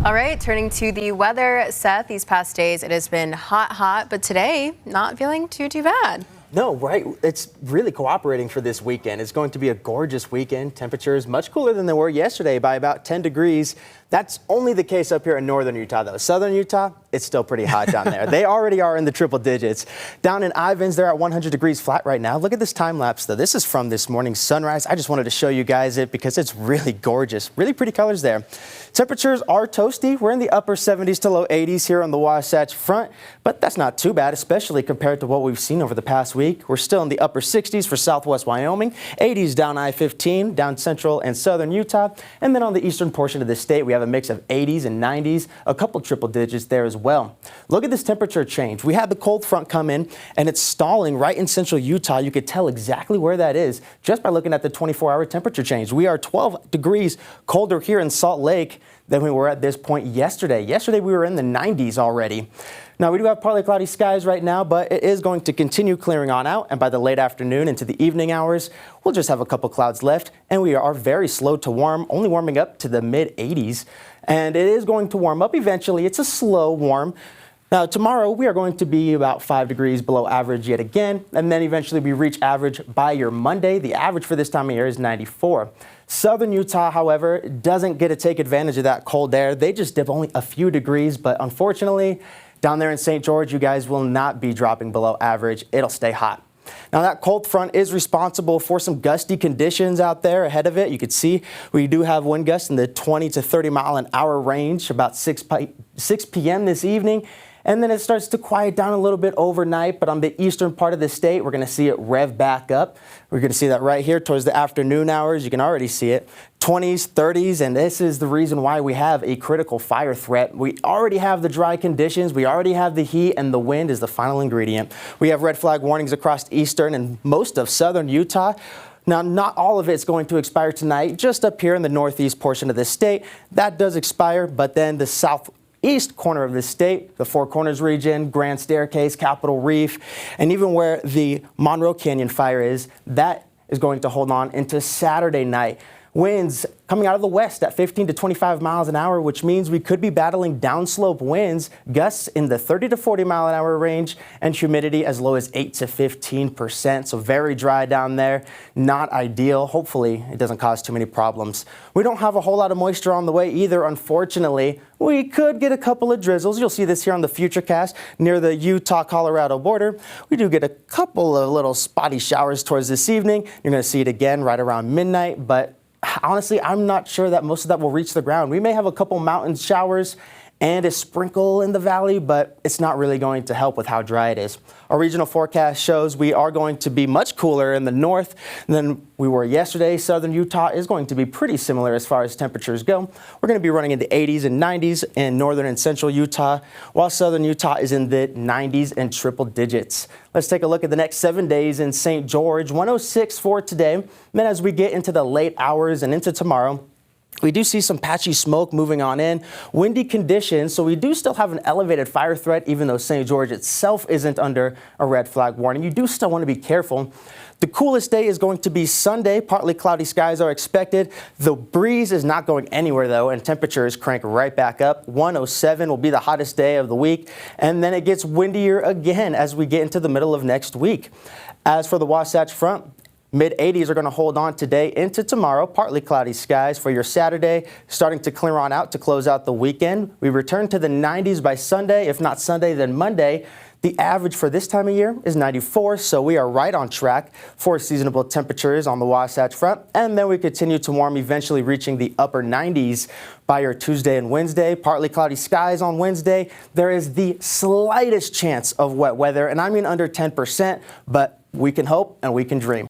All right, turning to the weather, Seth, these past days it has been hot, but today not feeling too bad. No, right. It's really cooperating for this weekend. It's going to be a gorgeous weekend. Temperatures much cooler than they were yesterday by about 10 degrees. That's only the case up here in northern Utah, though. Southern Utah, it's still pretty hot down there. They already are in the triple digits. Down in Ivins, they're at 100 degrees flat right now. Look at this time lapse, though. This is from this morning's sunrise. I just wanted to show you guys it because it's really gorgeous. Really pretty colors there. Temperatures are toasty. We're in the upper 70s to low 80s here on the Wasatch Front, but that's not too bad, especially compared to what we've seen over the past week. We're still in the upper 60s for southwest Wyoming, 80s down I-15, down central and southern Utah, and then on the eastern portion of the state, we have a mix of 80s and 90s, a couple triple digits there as well. Look at this temperature change. We had the cold front come in, and it's stalling right in central Utah. You could tell exactly where that is just by looking at the 24-hour temperature change. We are 12 degrees colder here in Salt Lake than we were at this point yesterday. Yesterday, we were in the 90s already. Now, we do have partly cloudy skies right now, but it is going to continue clearing on out, and by the late afternoon into the evening hours, we'll just have a couple clouds left, and we are very slow to warm, only warming up to the mid-80s, and it is going to warm up eventually. It's a slow warm. Now, tomorrow, we are going to be about 5 degrees below average yet again, and then eventually we reach average by your Monday. The average for this time of year is 94. Southern Utah, however, doesn't get to take advantage of that cold air. They just dip only a few degrees, but unfortunately, down there in St. George, you guys will not be dropping below average. It'll stay hot. Now, that cold front is responsible for some gusty conditions out there ahead of it. You can see we do have wind gusts in the 20 to 30 mile an hour range about 6 p.m. this evening. And then it starts to quiet down a little bit overnight, but on the eastern part of the state, we're going to see it rev back up. We're going to see that right here towards the afternoon hours. You can already see it. 20s, 30s, and this is the reason why we have a critical fire threat. We already have the dry conditions. We already have the heat, and the wind is the final ingredient. We have red flag warnings across eastern and most of southern Utah. Now, not all of it's going to expire tonight. Just up here in the northeast portion of the state, that does expire, but then the southeast corner of the state, the Four Corners region, Grand Staircase, Capitol Reef, and even where the Monroe Canyon fire is, that is going to hold on into Saturday night. Winds coming out of the west at 15 to 25 miles an hour, which means we could be battling downslope winds, gusts in the 30 to 40 mile an hour range, and humidity as low as 8 to 15%. So very dry down there. Not ideal. Hopefully it doesn't cause too many problems. We don't have a whole lot of moisture on the way either, unfortunately. We could get a couple of drizzles. You'll see this here on the Futurecast near the Utah-Colorado border. We do get a couple of little spotty showers towards this evening. You're going to see it again right around midnight, but honestly, I'm not sure that most of that will reach the ground. We may have a couple mountain showers and a sprinkle in the valley, but it's not really going to help with how dry it is. Our regional forecast shows we are going to be much cooler in the north than we were yesterday. Southern Utah is going to be pretty similar as far as temperatures go. We're going to be running in the 80s and 90s in northern and central Utah, while southern Utah is in the 90s and triple digits. Let's take a look at the next 7 days in St. George. 106 for today. Then as we get into the late hours and into tomorrow, we do see some patchy smoke moving on in, windy conditions, so we do still have an elevated fire threat, even though St. George itself isn't under a red flag warning. You do still want to be careful. The coolest day is going to be Sunday. Partly cloudy skies are expected. The breeze is not going anywhere, though, and temperatures crank right back up. 107 will be the hottest day of the week, and then it gets windier again as we get into the middle of next week. As for the Wasatch Front, mid-80s are going to hold on today into tomorrow. Partly cloudy skies for your Saturday, starting to clear on out to close out the weekend. We return to the 90s by Sunday. If not Sunday, then Monday. The average for this time of year is 94, so we are right on track for seasonable temperatures on the Wasatch Front. And then we continue to warm, eventually reaching the upper 90s by your Tuesday and Wednesday. Partly cloudy skies on Wednesday. There is the slightest chance of wet weather, and I mean under 10%, but we can hope and we can dream.